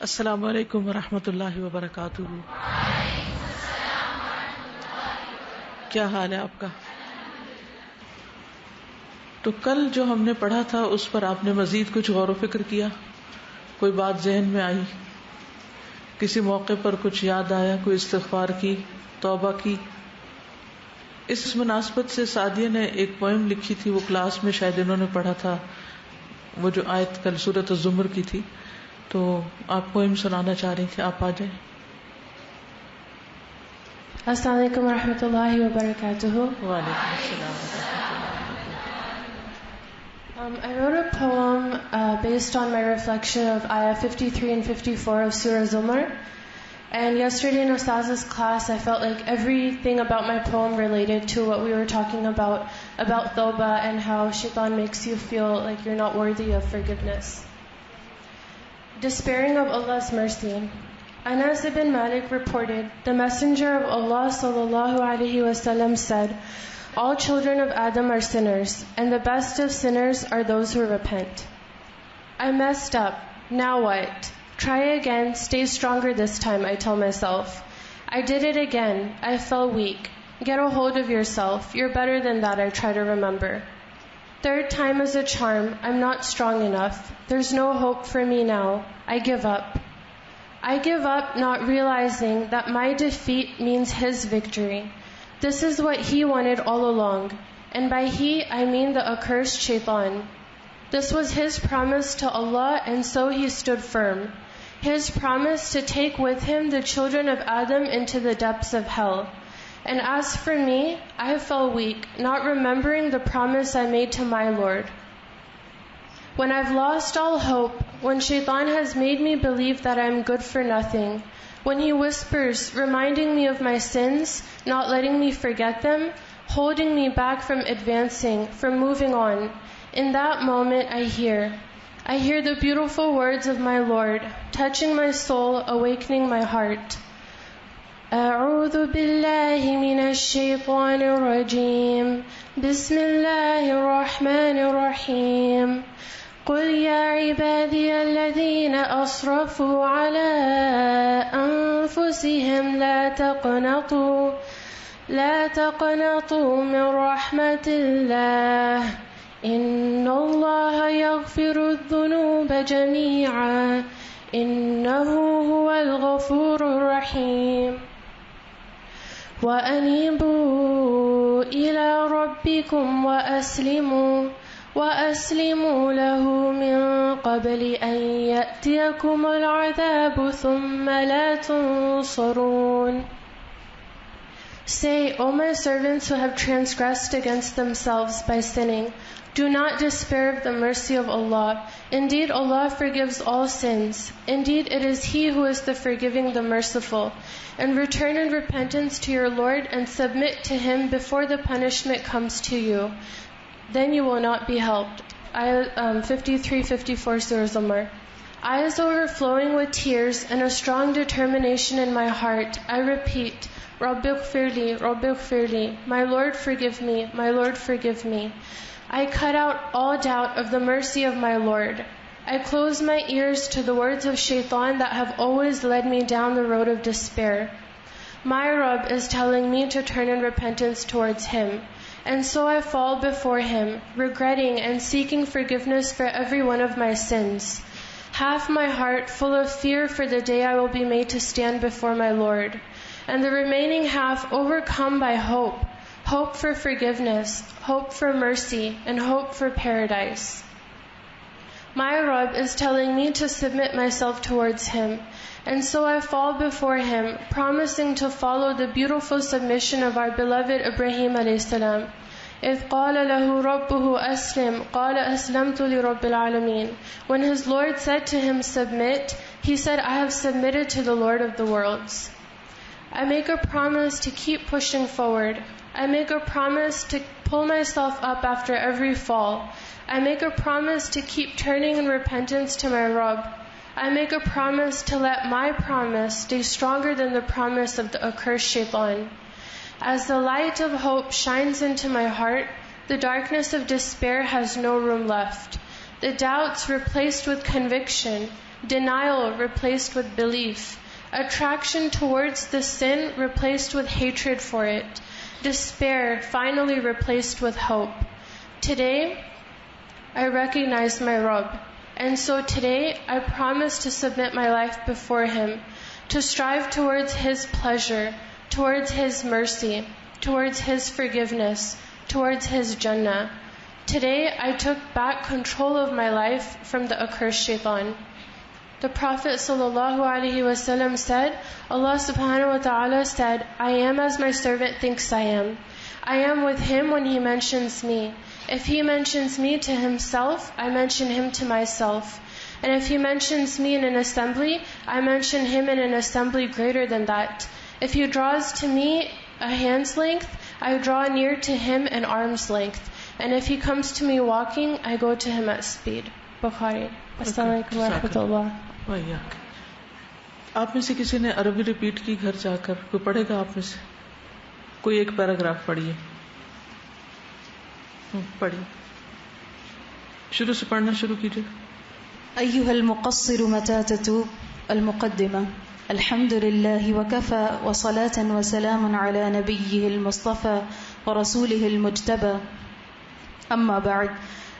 السلام علیکم ورحمۃ اللہ وبرکاتہ. کیا حال ہے آپ کا؟ تو کل جو ہم نے پڑھا تھا اس پر آپ نے مزید کچھ غور و فکر کیا؟ کوئی بات ذہن میں آئی؟ کسی موقع پر کچھ یاد آیا؟ کوئی استغفار کی، توبہ کی؟ اس مناسبت سے سعدیہ نے ایک پوئم لکھی تھی، وہ کلاس میں شاید انہوں نے پڑھا تھا، وہ جو آیت کل سورۃ الزمر کی تھی، تو آپ پوئم سنانا چاہ رہی تھی. آپ آ جائیں. السلام علیکم ورحمۃ اللہ وبرکاتہ. وعلیکم السلام ورحمۃ I wrote a poem based on my reflection of Ayah 53 and 54 of Surah Zumar. And yesterday in Ustaz's class, I felt like everything about my poem related to what we were talking about tawbah and how shaitan makes you feel like you're not worthy of forgiveness. Despairing of Allah's mercy. Anas ibn Malik reported, the Messenger of Allah sallallahu alaihi wasallam said, all children of Adam are sinners, and the best of sinners are those who repent. I messed up. Now what? Try again. Stay stronger this time, I tell myself. I did it again. I fell weak. Get a hold of yourself. You're better than that, I try to remember. Third time is a charm. I'm not strong enough. There's no hope for me now. I give up. I give up, not realizing that my defeat means his victory. This is what he wanted all along. And by he, I mean the accursed shaitan. This was his promise to Allah, and so he stood firm. His promise to take with him the children of Adam into the depths of hell. And as for me, I fell weak, not remembering the promise I made to my Lord. When I've lost all hope, when shaitan has made me believe that I am good for nothing, when he whispers, reminding me of my sins, not letting me forget them, holding me back from advancing, from moving on, in that moment I hear the beautiful words of my Lord, touching my soul, awakening my heart. أعوذ بالله من الشيطان الرجيم بسم الله الرحمن الرحيم قل يا عبادي الذين أسرفوا على أنفسهم لا تقنطوا من رحمة الله إن الله يغفر الذنوب جميعا إنه هو الغفور الرحيم وأنيبوا إلى ربكم وأسلموا له من قبل أن يأتيكم العذاب ثم لا تنصرون. Say, O my servants who have transgressed against themselves by sinning, do not despair of the mercy of Allah. Indeed, Allah forgives all sins. Indeed, it is He who is the forgiving, the merciful. And return in repentance to your Lord and submit to Him before the punishment comes to you. Then you will not be helped. Ayah 53-54 Surah Zumar. Eyes overflowing with tears and a strong determination in my heart, I repeat, Rabbi Ghfirli, Rabbi Ghfirli, my Lord forgive me, my Lord forgive me. I cut out all doubt of the mercy of my Lord. I close my ears to the words of shaitan that have always led me down the road of despair. My Rabb is telling me to turn in repentance towards Him. And so I fall before Him, regretting and seeking forgiveness for every one of my sins. Half my heart full of fear for the day I will be made to stand before my Lord. And the remaining half overcome by hope. Hope for forgiveness, hope for mercy, and hope for paradise. My Rabb is telling me to submit myself towards Him. And so I fall before Him, promising to follow the beautiful submission of our beloved Ibrahim alayhi salam. إِذْ قَالَ لَهُ رَبُّهُ أَسْلِمْ قَالَ أَسْلَمْتُ لِرَبِّ الْعَالَمِينَ. When his Lord said to him, submit, he said, I have submitted to the Lord of the worlds. I make a promise to keep pushing forward. I make a promise to pull myself up after every fall. I make a promise to keep turning in repentance to my Rabb. I make a promise to let my promise stay stronger than the promise of the accursed shaitan. As the light of hope shines into my heart, the darkness of despair has no room left. The doubts replaced with conviction, denial replaced with belief, attraction towards the sin replaced with hatred for it, despair finally replaced with hope. Today, I recognize my Rabb, and so today I promise to submit my life before Him, to strive towards His pleasure, towards His mercy, towards His forgiveness, towards His Jannah. Today I took back control of my life from the accursed shaitan. The Prophet ﷺ said, Allah subhanahu wa ta'ala said, I am as my servant thinks I am. I am with him when he mentions me. If he mentions me to himself, I mention him to myself. And if he mentions me in an assembly, I mention him in an assembly greater than that. If he draws to me a hand's length, I draw near to him an arm's length. And if he comes to me walking, I go to him at speed. Bukhari. Assalamu alaikum wa rahmatullah. آپ میں سے کسی نے عربی repeat کی گھر جا کر؟ کوئی پڑھے گا آپ میں سے؟ کوئی ایک پیراگراف پڑھیے. پڑھیے، شروع سے پڑھنا شروع کیجیے. أيها المقصر متى تتوب. المقدمة. الحمد لله وكفى وصلاة وسلام على نبيه المصطفى ورسوله المجتبى. أما بعد،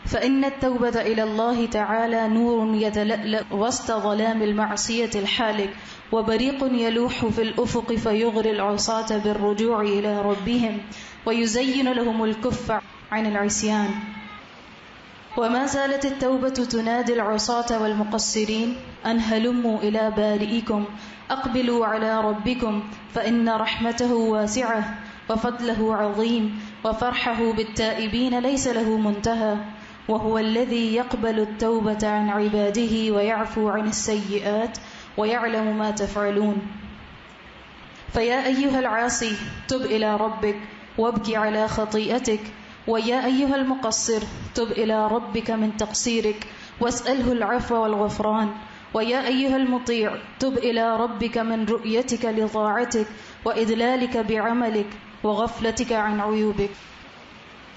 فإن التوبة إلى الله تعالى نور يتلألأ وسط ظلام المعصية الحالك، وبريق يلوح في الأفق فيغري العصاة بالرجوع إلى ربهم ويزين لهم الكف عن العصيان. وما زالت التوبة تنادي العصاة والمقصرين أن هلموا إلى بارئكم، أقبلوا على ربكم، فإن رحمته واسعة وفضله عظيم وفرحه بالتائبين ليس له منتهى، وهو الذي يقبل التوبة عن عباده ويعفو عن السيئات ويعلم ما تفعلون. فيا أيها العاصي تب إلى ربك وابكي على خطيئتك، ويا أيها المقصر تب إلى ربك من تقصيرك واسأله العفو والغفران، ويا أيها المطيع تب إلى ربك من رؤيتك لطاعتك وإذلالك بعملك وغفلتك عن عيوبك.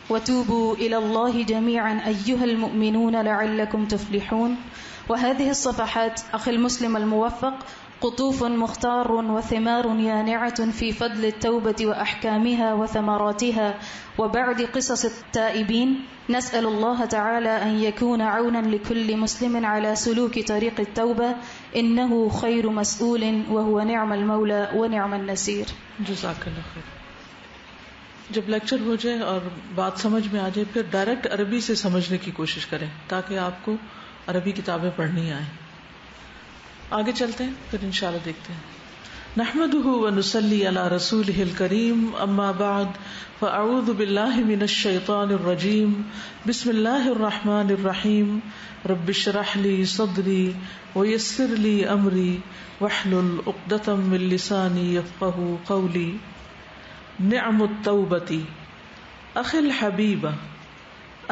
وتوبوا إلى الله جميعا أيها المؤمنون لعلكم تفلحون. وهذه الصفحات أخي المسلم الموفق قطوف مختار وثمار يانعة في فضل التوبة وأحكامها وثمراتها وبعد قصص التائبين. نسأل الله تعالى أن يكون عونا لكل مسلم على سلوك طريق التوبة، إنه خير مسؤول وهو نعم المولى ونعم النصير. جزاک اللہ خیر. جب لیکچر ہو جائے اور بات سمجھ میں آ جائے پھر ڈائریکٹ عربی سے سمجھنے کی کوشش کریں تاکہ آپ کو عربی کتابیں پڑھنی آئیں. آگے چلتے ہیں پھر انشاءاللہ دیکھتے ہیں. نحمده ونصلي على رسوله الكريم، اما بعد فاعوذ بالله من الشيطان الرجيم. بسم الله الرحمن الرحيم. رب اشرح لي صدري ويسر لي امري واحلل عقدة من لساني يفقهوا قولي. نعم التوبة اخي الحبيب،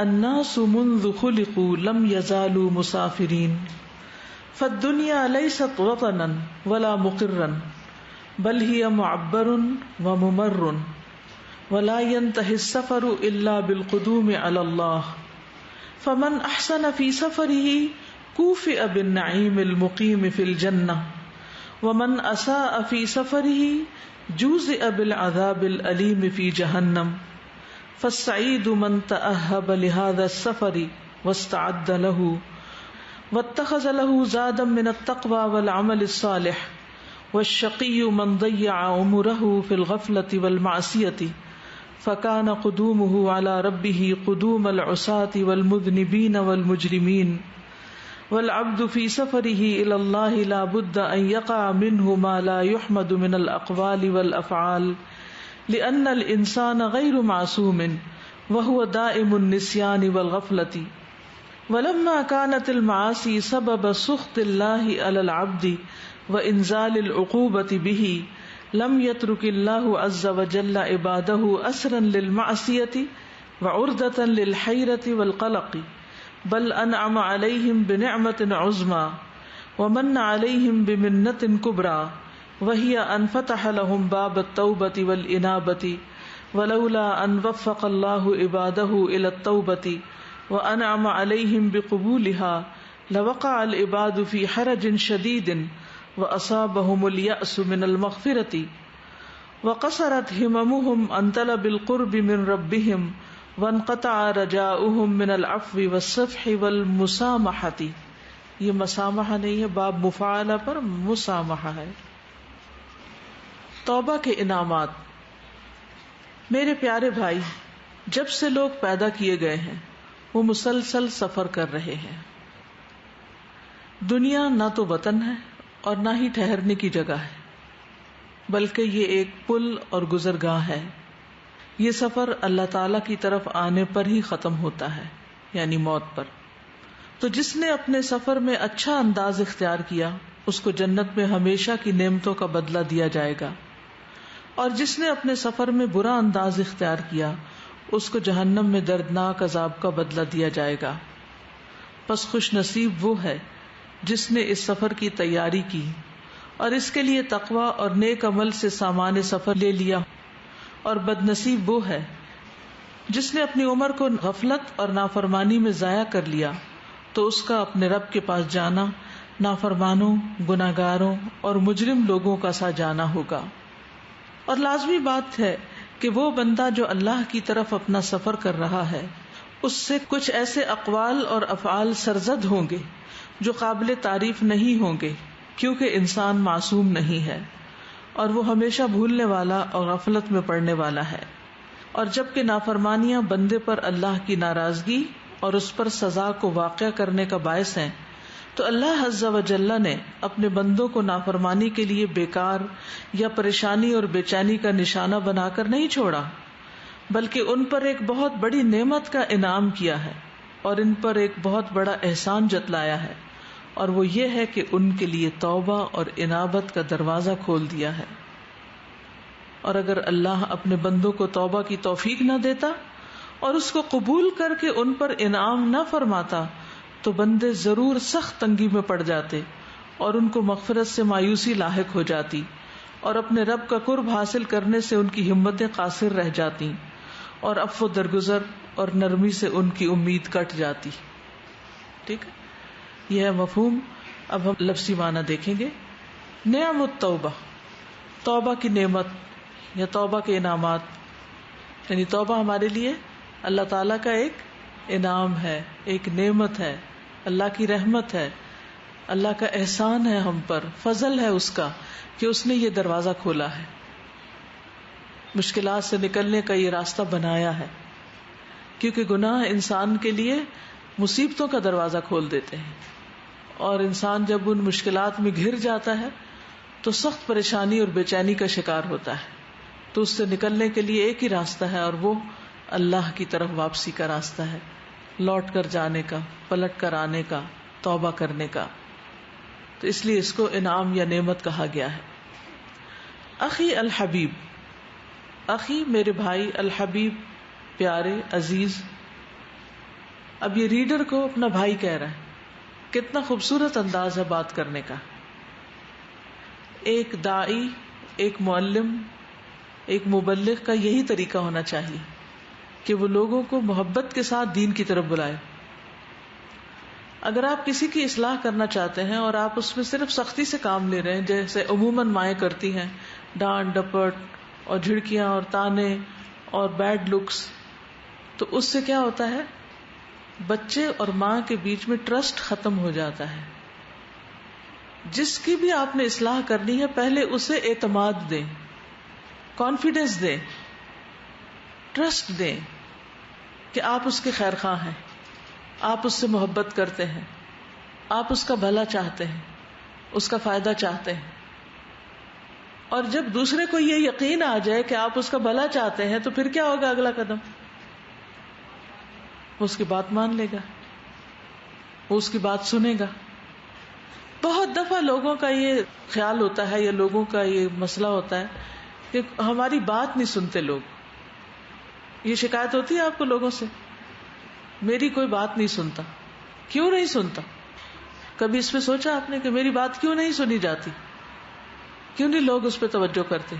الناس منذ خلقوا لم يزالوا مسافرين، فالدنيا ليست وطنا ولا مقرا بل هي معبر وممر، ولا ينتهي السفر إلا بالقدوم على الله، فمن أحسن في سفره كوفئ بالنعيم المقيم في الجنة، ومن أساء في سفره جوزئ بالعذاب الأليم في جهنم. فالسعيد من تأهب لهذا السفر واستعد له واتخذ له زادا من التقوى والعمل الصالح، والشقي من ضيع عمره في الغفلة والمعصية فكان قدومه على ربه قدوم العصاة والمذنبين والمجرمين. والعبد في سفره إلى الله لا بد أن يقع منه ما لا يحمد من الأقوال والأفعال، لأن الإنسان غير معصوم وهو دائم النسيان والغفلة. ولما كانت المعاصي سبب سخط الله على العبد وإنزال العقوبة به، لم يترك الله عز وجل عباده أسرا للمعصية وعرضة للحيرة والقلق، بل أنعم عليهم بنعمة عظمى ومن عليهم بمنة كبرى، وهي أن فتح لهم باب التوبة والإنابة. ولولا أن وفق الله عباده إلى التوبة وأنعم عليهم بقبولها لوقع العباد فی حرج شدید واصابهم اليأس من المغفرة وقصرت هممهم عن طلب القرب من ربهم وانقطع رجاؤهم من العفو والصفح والمسامحة. یہ مسامحہ نہیں ہے، باب مفاعلہ پر مسامحہ ہے. توبہ کے انعامات. میرے پیارے بھائی، جب سے لوگ پیدا کیے گئے ہیں وہ مسلسل سفر کر رہے ہیں. دنیا نہ تو وطن ہے اور نہ ہی ٹھہرنے کی جگہ ہے، بلکہ یہ ایک پل اور گزرگاہ ہے. یہ سفر اللہ تعالی کی طرف آنے پر ہی ختم ہوتا ہے، یعنی موت پر. تو جس نے اپنے سفر میں اچھا انداز اختیار کیا اس کو جنت میں ہمیشہ کی نعمتوں کا بدلہ دیا جائے گا، اور جس نے اپنے سفر میں برا انداز اختیار کیا اس کو جہنم میں دردناک عذاب کا بدلہ دیا جائے گا. پس خوش نصیب وہ ہے جس نے اس سفر کی تیاری کی اور اس کے لیے تقوی اور نیک عمل سے سامان سفر لے لیا، اور بد نصیب وہ ہے جس نے اپنی عمر کو غفلت اور نافرمانی میں ضائع کر لیا، تو اس کا اپنے رب کے پاس جانا نافرمانوں، گناہگاروں اور مجرم لوگوں کا سا جانا ہوگا. اور لازمی بات ہے کہ وہ بندہ جو اللہ کی طرف اپنا سفر کر رہا ہے اس سے کچھ ایسے اقوال اور افعال سرزد ہوں گے جو قابل تعریف نہیں ہوں گے، کیونکہ انسان معصوم نہیں ہے اور وہ ہمیشہ بھولنے والا اور غفلت میں پڑنے والا ہے. اور جبکہ نافرمانیاں بندے پر اللہ کی ناراضگی اور اس پر سزا کو واقع کرنے کا باعث ہیں، تو اللہ عز و جل نے اپنے بندوں کو نافرمانی کے لیے بیکار یا پریشانی اور بے چینی کا نشانہ بنا کر نہیں چھوڑا، بلکہ ان پر ایک بہت بڑی نعمت کا انعام کیا ہے اور ان پر ایک بہت بڑا احسان جتلایا ہے، اور وہ یہ ہے کہ ان کے لیے توبہ اور انابت کا دروازہ کھول دیا ہے. اور اگر اللہ اپنے بندوں کو توبہ کی توفیق نہ دیتا اور اس کو قبول کر کے ان پر انعام نہ فرماتا تو بندے ضرور سخت تنگی میں پڑ جاتے اور ان کو مغفرت سے مایوسی لاحق ہو جاتی، اور اپنے رب کا قرب حاصل کرنے سے ان کی ہمتیں قاصر رہ جاتی، اور عفو درگزر اور نرمی سے ان کی امید کٹ جاتی. ٹھیک ہے، یہ ہے مفہوم. اب ہم لفظی معنی دیکھیں گے. نعم التوبہ، توبہ کی نعمت یا توبہ کے انعامات، یعنی توبہ ہمارے لیے اللہ تعالیٰ کا ایک انعام ہے، ایک نعمت ہے، اللہ کی رحمت ہے، اللہ کا احسان ہے ہم پر، فضل ہے اس کا کہ اس نے یہ دروازہ کھولا ہے، مشکلات سے نکلنے کا یہ راستہ بنایا ہے. کیونکہ گناہ انسان کے لیے مصیبتوں کا دروازہ کھول دیتے ہیں، اور انسان جب ان مشکلات میں گھر جاتا ہے تو سخت پریشانی اور بے چینی کا شکار ہوتا ہے. تو اس سے نکلنے کے لیے ایک ہی راستہ ہے، اور وہ اللہ کی طرف واپسی کا راستہ ہے، لوٹ کر جانے کا، پلٹ کر آنے کا، توبہ کرنے کا. تو اس لیے اس کو انعام یا نعمت کہا گیا ہے. اخی الحبیب، اخی میرے بھائی، الحبیب پیارے، عزیز. اب یہ ریڈر کو اپنا بھائی کہہ رہا ہے. کتنا خوبصورت انداز ہے بات کرنے کا. ایک داعی، ایک معلم، ایک مبلغ کا یہی طریقہ ہونا چاہیے کہ وہ لوگوں کو محبت کے ساتھ دین کی طرف بلائے. اگر آپ کسی کی اصلاح کرنا چاہتے ہیں اور آپ اس میں صرف سختی سے کام لے رہے ہیں، جیسے عموماً مائیں کرتی ہیں، ڈانٹ ڈپٹ اور جھڑکیاں اور تانے اور بیڈ لکس، تو اس سے کیا ہوتا ہے، بچے اور ماں کے بیچ میں ٹرسٹ ختم ہو جاتا ہے. جس کی بھی آپ نے اصلاح کرنی ہے پہلے اسے اعتماد دیں، کانفیڈنس دیں، ٹرسٹ دیں کہ آپ اس کے خیر خواہ ہیں، آپ اس سے محبت کرتے ہیں، آپ اس کا بھلا چاہتے ہیں، اس کا فائدہ چاہتے ہیں. اور جب دوسرے کو یہ یقین آ جائے کہ آپ اس کا بھلا چاہتے ہیں تو پھر کیا ہوگا اگلا قدم؟ وہ اس کی بات مان لے گا، وہ اس کی بات سنے گا. بہت دفعہ لوگوں کا یہ خیال ہوتا ہے یا لوگوں کا یہ مسئلہ ہوتا ہے کہ ہماری بات نہیں سنتے لوگ. یہ شکایت ہوتی ہے آپ کو لوگوں سے، میری کوئی بات نہیں سنتا. کیوں نہیں سنتا؟ کبھی اس پہ سوچا آپ نے کہ میری بات کیوں نہیں سنی جاتی؟ کیوں نہیں لوگ اس پہ توجہ کرتے؟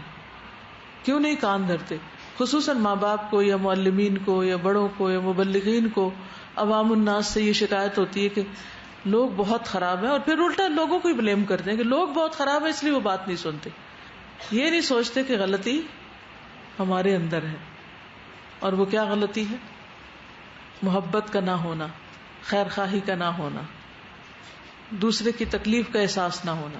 کیوں نہیں کان دھرتے؟ خصوصاً ماں باپ کو یا معلمین کو یا بڑوں کو یا مبلغین کو، عوام الناس سے یہ شکایت ہوتی ہے کہ لوگ بہت خراب ہیں، اور پھر الٹا لوگوں کو ہی بلیم کرتے ہیں کہ لوگ بہت خراب ہیں اس لیے وہ بات نہیں سنتے. یہ نہیں سوچتے کہ غلطی ہمارے اندر ہے. اور وہ کیا غلطی ہے؟ محبت کا نہ ہونا، خیر خواہی کا نہ ہونا، دوسرے کی تکلیف کا احساس نہ ہونا.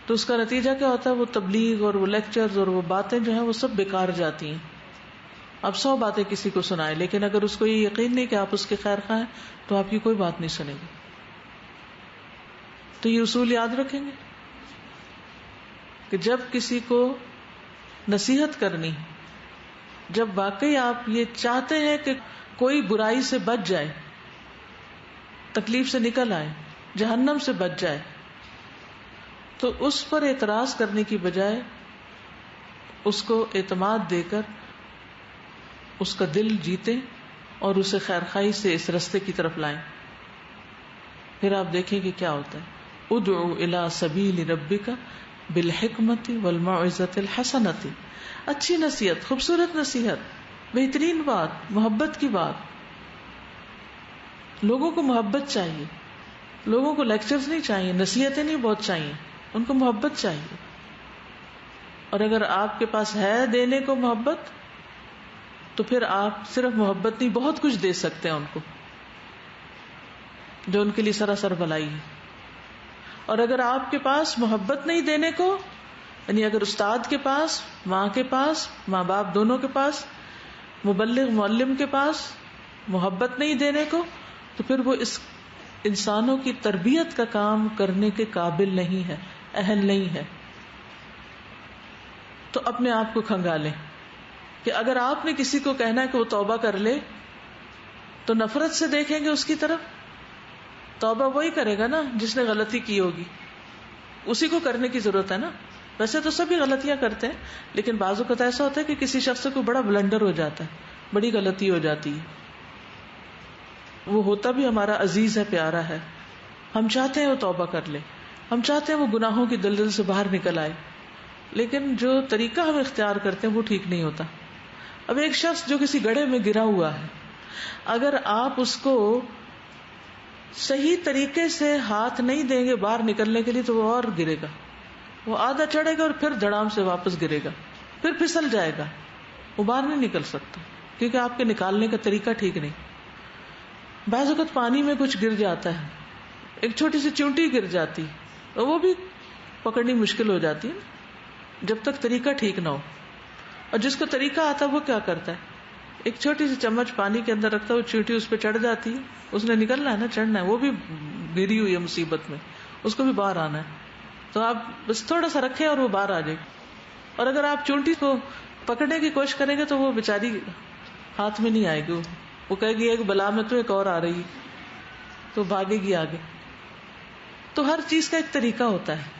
تو اس کا نتیجہ کیا ہوتا ہے؟ وہ تبلیغ اور وہ لیکچرز اور وہ باتیں جو ہیں وہ سب بیکار جاتی ہیں. آپ 100 باتیں کسی کو سنائیں، لیکن اگر اس کو یہ یقین نہیں کہ آپ اس کے خیر خواہ ہیں تو آپ کی کوئی بات نہیں سنے گی. تو یہ اصول یاد رکھیں گے کہ جب کسی کو نصیحت کرنی، جب واقعی آپ یہ چاہتے ہیں کہ کوئی برائی سے بچ جائے، تکلیف سے نکل آئے، جہنم سے بچ جائے، تو اس پر اعتراض کرنے کی بجائے اس کو اعتماد دے کر اس کا دل جیتے اور اسے خیر خواہی سے اس رستے کی طرف لائیں. پھر آپ دیکھیں کہ کیا ہوتا ہے. ادعو الی سبیل ربک بالحکمت والموعظۃ الحسنۃ. اچھی نصیحت، خوبصورت نصیحت، بہترین بات، محبت کی بات. لوگوں کو محبت چاہیے، لوگوں کو لیکچرز نہیں چاہیے، نصیحتیں نہیں بہت چاہیے، ان کو محبت چاہیے. اور اگر آپ کے پاس ہے دینے کو محبت، تو پھر آپ صرف محبت نہیں بہت کچھ دے سکتے ہیں ان کو جو ان کے لیے سراسر بھلائی ہے. اور اگر آپ کے پاس محبت نہیں دینے کو، یعنی اگر استاد کے پاس، ماں کے پاس، ماں باپ دونوں کے پاس، مبلغ معلم کے پاس محبت نہیں دینے کو، تو پھر وہ اس انسانوں کی تربیت کا کام کرنے کے قابل نہیں ہے، اہل نہیں ہے. تو اپنے آپ کو کھنگالیں کہ اگر آپ نے کسی کو کہنا ہے کہ وہ توبہ کر لے تو نفرت سے دیکھیں گے اس کی طرف. توبہ وہی کرے گا نا جس نے غلطی کی ہوگی، اسی کو کرنے کی ضرورت ہے نا. ویسے تو سبھی غلطیاں کرتے ہیں، لیکن بعض اوقات ایسا ہوتا ہے کہ کسی شخص سے کوئی بڑا بلنڈر ہو جاتا ہے، بڑی غلطی ہو جاتی ہے. وہ ہوتا بھی ہمارا عزیز ہے، پیارا ہے، ہم چاہتے ہیں وہ توبہ کر لے، ہم چاہتے ہیں وہ گناہوں کی دلدل سے باہر نکل آئے، لیکن جو طریقہ ہم اختیار کرتے ہیں وہ ٹھیک نہیں ہوتا. اب ایک شخص جو کسی گڑھے میں گرا ہوا ہے، اگر آپ اس کو صحیح طریقے سے ہاتھ نہیں دیں گے باہر نکلنے کے لیے تو وہ اور گرے گا، وہ آدھا چڑھے گا اور پھر دھڑام سے واپس گرے گا، پھر پھسل جائے گا، وہ باہر نہیں نکل سکتا کیونکہ آپ کے نکالنے کا طریقہ ٹھیک نہیں. بعض اوقات پانی میں کچھ گر جاتا ہے، ایک چھوٹی سی چونٹی گر جاتی تو وہ بھی پکڑنی مشکل ہو جاتی ہے جب تک طریقہ ٹھیک نہ ہو. اور جس کو طریقہ آتا ہے وہ کیا کرتا ہے، ایک چھوٹی سی چمچ پانی کے اندر رکھتا ہے، وہ چیونٹی اس پہ چڑھ جاتی ہے، اس نے نکلنا ہے نا، چڑھنا ہے، وہ بھی گری ہوئی ہے مصیبت میں، اس کو بھی باہر آنا ہے. تو آپ بس تھوڑا سا رکھیں اور وہ باہر آ جائے. اور اگر آپ چونٹی کو پکڑنے کی کوشش کریں گے تو وہ بیچاری ہاتھ میں نہیں آئے گی، وہ کہے گی ایک بلا میں تو ایک اور آ رہی، تو بھاگے گی آگے. تو ہر چیز کا ایک طریقہ ہوتا ہے.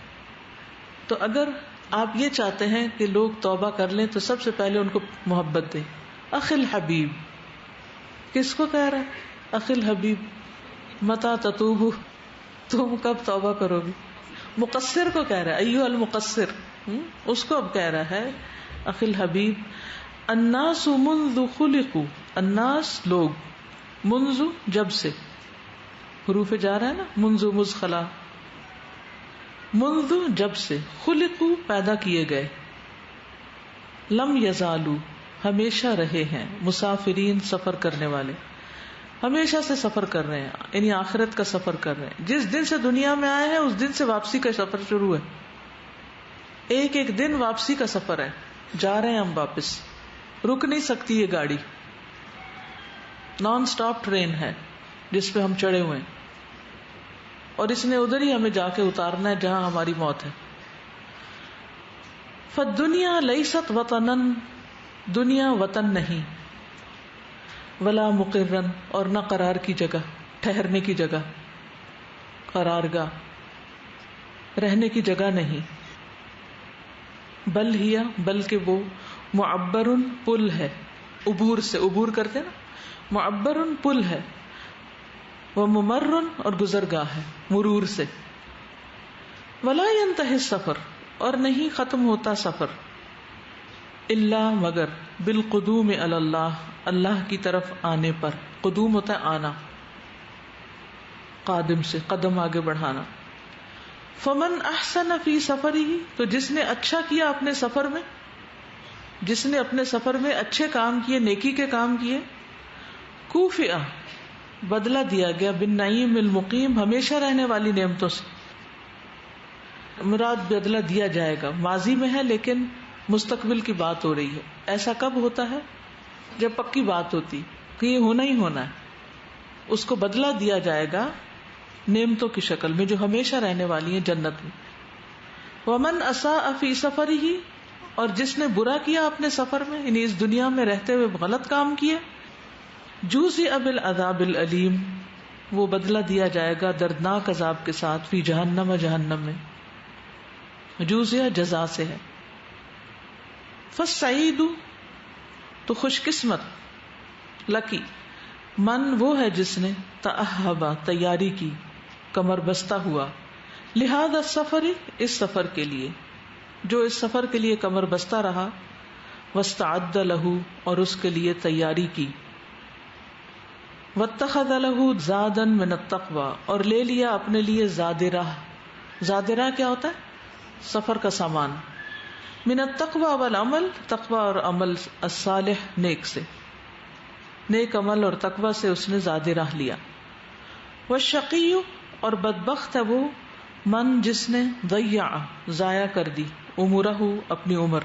تو اگر آپ یہ چاہتے ہیں کہ لوگ توبہ کر لیں تو سب سے پہلے ان کو محبت دیں. اخی الحبیب، کس کو کہہ رہا ہے؟ اخی الحبیب متی تتوب، تم کب توبہ کرو گی؟ مقصر کو کہہ رہا ہے، ایھا المقصر، اس کو اب کہہ رہا ہے اخی الحبیب. الناس منذ خلقوا، الناس لوگ، منذ جب سے، حروف جا رہا ہے نا، منذ مزخلا، منذ جب سے، خلقوا پیدا کیے گئے، لم یزالوا ہمیشہ رہے ہیں، مسافرین سفر کرنے والے، ہمیشہ سے سفر کر رہے ہیں، یعنی آخرت کا سفر کر رہے ہیں. جس دن سے دنیا میں آئے ہیں اس دن سے واپسی کا سفر شروع ہے. ایک ایک دن واپسی کا سفر ہے، جا رہے ہیں ہم واپس، رک نہیں سکتی یہ گاڑی، نان سٹاپ ٹرین ہے جس پہ ہم چڑھے ہوئے ہیں، اور اس نے ادھر ہی ہمیں جا کے اتارنا ہے جہاں ہماری موت ہے. فالدنیا لیست وطنا، دنیا وطن نہیں، ولا مقرن اور نہ قرار کی جگہ، ٹھہرنے کی جگہ، قرارگاہ، رہنے کی جگہ نہیں. بل ہی بلکہ وہ معبرن پل ہے، عبور سے، عبور کرتے نا، معبرن پل ہے، وہ ممرن اور گزرگاہ ہے، مرور سے. ولا ينتهي السفر اور نہیں ختم ہوتا سفر، الا مگر بالقدوم علی اللہ، اللہ کی طرف آنے پر. قدوم ہوتا ہے آنا، قادم سے قدم آگے بڑھانا. فمن احسن فی سفرہ، تو جس نے اچھا کیا اپنے سفر میں، جس نے اپنے سفر میں اچھے کام کیے، نیکی کے کام کیے، کوفئ، بدلہ دیا گیا، بالنعیم المقیم، ہمیشہ رہنے والی نعمتوں سے. مراد بدلہ دیا جائے گا ماضی میں ہے لیکن مستقبل کی بات ہو رہی ہے. ایسا کب ہوتا ہے؟ جب پکی بات ہوتی کہ یہ ہونا ہی ہونا ہے. اس کو بدلہ دیا جائے گا نعمتوں کی شکل میں جو ہمیشہ رہنے والی ہیں جنت میں. ومن اساء فی سفرہ، اور جس نے برا کیا اپنے سفر میں، یعنی اس دنیا میں رہتے ہوئے غلط کام کیے، جوزئ بالعذاب العلیم، وہ بدلہ دیا جائے گا دردناک عذاب کے ساتھ، فی جہنم، جہنم میں. جوزئ جزا سے ہے. فالسعید، تو خوش قسمت، لکی، من وہ ہے جس نے تأہب، تیاری کی، کمر بستہ ہوا، لہذا السفر، اس سفر کے لیے، جو اس سفر کے لیے کمر بستہ رہا، واستعد لہ، اور اس کے لیے تیاری کی، واتخذ لہ زادا من التقوی، اور لے لیا اپنے لیے زاد راہ. زاد راہ کیا ہوتا ہے؟ سفر کا سامان. من التقوی والعمل، تقوی اور عمل، الصالح، نیک سے، نیک عمل اور تقوی سے اس نے زاد راہ لیا. والشقی، اور بدبخت ہے وہ، من جس نے ضیع، ضائع کر دی، عمرہ، اپنی عمر،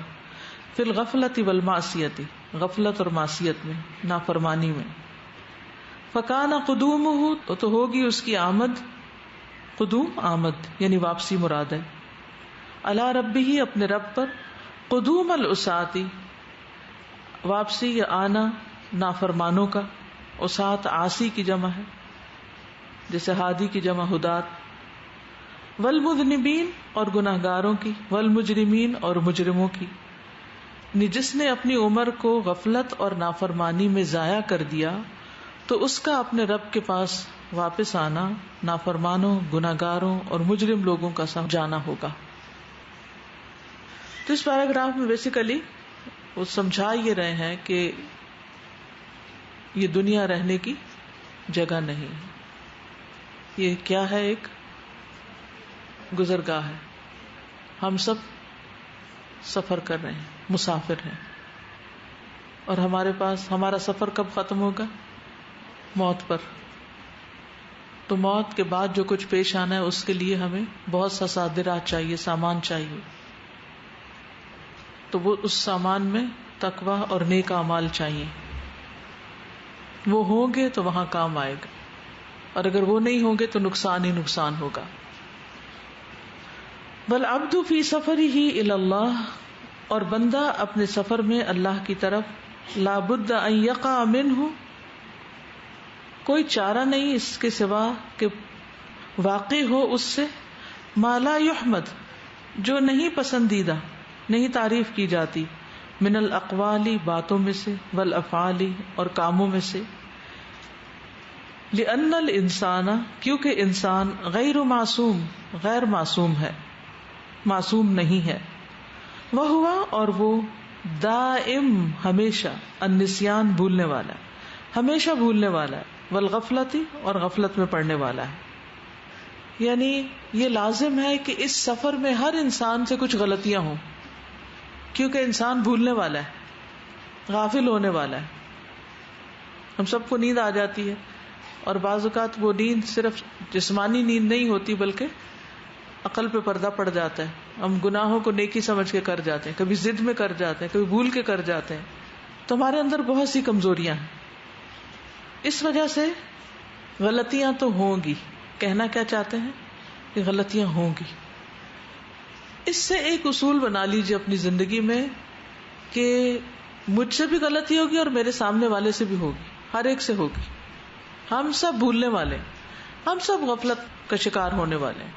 فی الغفلۃ والمعصیۃ، غفلت اور معصیت میں، نافرمانی میں. فکان قدومہ، تو ہوگی اس کی آمد، قدوم آمد یعنی واپسی مراد ہے، علی ربہ، اپنے رب پر، قدوم العصاۃ، واپسی یا آنا نافرمانوں کا، عصاۃ عاصی کی جمع ہے، جیسے ہادی کی جمع ہدات، والمذنبین، اور گناہ گاروں کی، والمجرمین، اور مجرموں کی. جس نے اپنی عمر کو غفلت اور نافرمانی میں ضائع کر دیا تو اس کا اپنے رب کے پاس واپس آنا نافرمانوں، گناہ گاروں اور مجرم لوگوں کا ساتھ جانا ہوگا. تو اس پیراگراف میں بیسیکلی وہ سمجھا یہ رہے ہیں کہ یہ دنیا رہنے کی جگہ نہیں، یہ کیا ہے؟ ایک گزرگاہ ہے. ہم سب سفر کر رہے ہیں، مسافر ہیں، اور ہمارے پاس ہمارا سفر کب ختم ہوگا؟ موت پر. تو موت کے بعد جو کچھ پیش آنا ہے اس کے لیے ہمیں بہت سا صادرات چاہیے، سامان چاہیے. تو وہ اس سامان میں تقوی اور نیک اعمال چاہیے. وہ ہوں گے تو وہاں کام آئے گا، اور اگر وہ نہیں ہوں گے تو نقصان ہی نقصان ہوگا. والعبد فی سفرہ الی اللہ، اور بندہ اپنے سفر میں اللہ کی طرف، لا بد ان یقع منہ، کوئی چارہ نہیں اس کے سوا کہ واقع ہو اس سے، ما لا یحمد، جو نہیں پسندیدہ، نہیں تعریف کی جاتی، من الاقوال، باتوں میں سے، والافعال، اور کاموں میں سے. لأن الانسان، کیونکہ انسان غیر معصوم، غیر معصوم ہے، معصوم نہیں ہے. وہوا، اور وہ، دائم، ہمیشہ، النسیان، بھولنے والا ہے، ہمیشہ بھولنے والا ہے، والغفلتی، اور غفلت میں پڑنے والا ہے. یعنی یہ لازم ہے کہ اس سفر میں ہر انسان سے کچھ غلطیاں ہوں، کیونکہ انسان بھولنے والا ہے، غافل ہونے والا ہے. ہم سب کو نیند آ جاتی ہے، اور بعض اوقات وہ نیند صرف جسمانی نیند نہیں ہوتی بلکہ عقل پہ پردہ پڑ جاتا ہے. ہم گناہوں کو نیکی سمجھ کے کر جاتے ہیں، کبھی ضد میں کر جاتے ہیں، کبھی بھول کے کر جاتے ہیں. تو ہمارے اندر بہت سی کمزوریاں ہیں. اس وجہ سے غلطیاں تو ہوں گی. کہنا کیا چاہتے ہیں کہ غلطیاں ہوں گی. اس سے ایک اصول بنا لیجیے اپنی زندگی میں کہ مجھ سے بھی غلطی ہوگی اور میرے سامنے والے سے بھی ہوگی، ہر ایک سے ہوگی. ہم سب بھولنے والے، ہم سب غفلت کا شکار ہونے والے ہیں.